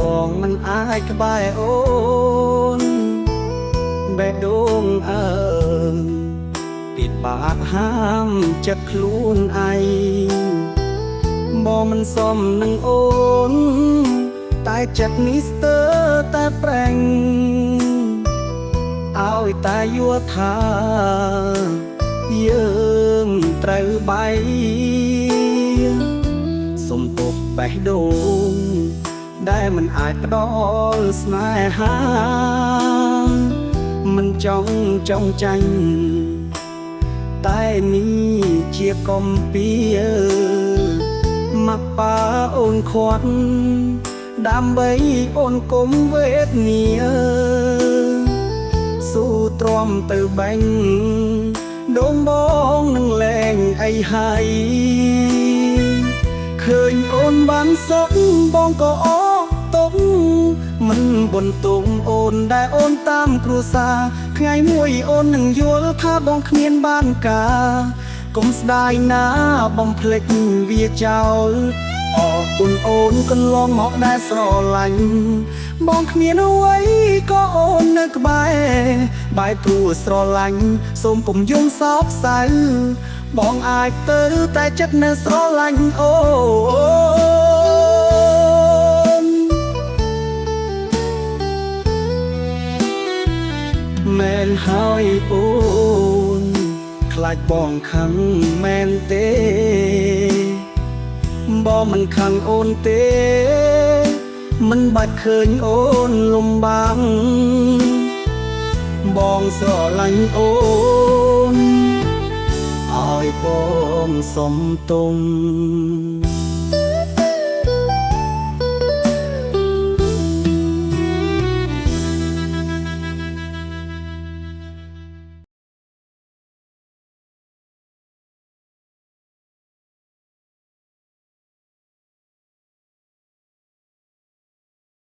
បងមិនអាចក្បែរអូនបេះដូងអើពិបាកហាមចិត្តខ្លួនឯងបងមិនសមនឹងអូនតែចិត្តនេះស្ទើរតែប្រេងឲ្យតែយល់ថាយើងត្រូវបែកសុំពុកបេះដូងដែលមិនអាចផ្ដល់ស្នេហាមិនចង់ចាញ់តែនេះជាកំពីមកប៉ាអូនខាត់ដើម្បីអូនគុំវេទនាស៊ូទ្រាំទៅបែងដងបងនឹងលែងអីហើយឃើញអូនបានសុខបងក៏អស់ទុកមិនបន្ទុំអូនដែលអូនតាមគ្រួសារថ្ងៃមួយអូននឹងយល់ថាបងគ្មានបានការកុំស្ដាយណាបំភ្លេចវាចោលអរគុណអូនកន្លងមកដែលស្រឡាញ់បងគ្មានអ្វីក៏អូននៅក្បែរបែរព្រោះស្រឡាញ់សូមកុំយំសោកសៅបងអាចទៅតែចិត្តនៅស្រឡាញ់អូនមែនហើយអូនខ្លាចបងខឹងមែនទេបងមិនខឹងអូនទេមិនបាច់ឃើញអូនលំបាំងបងស្រឡាញ់អូនឲ្យបងសុំទុំ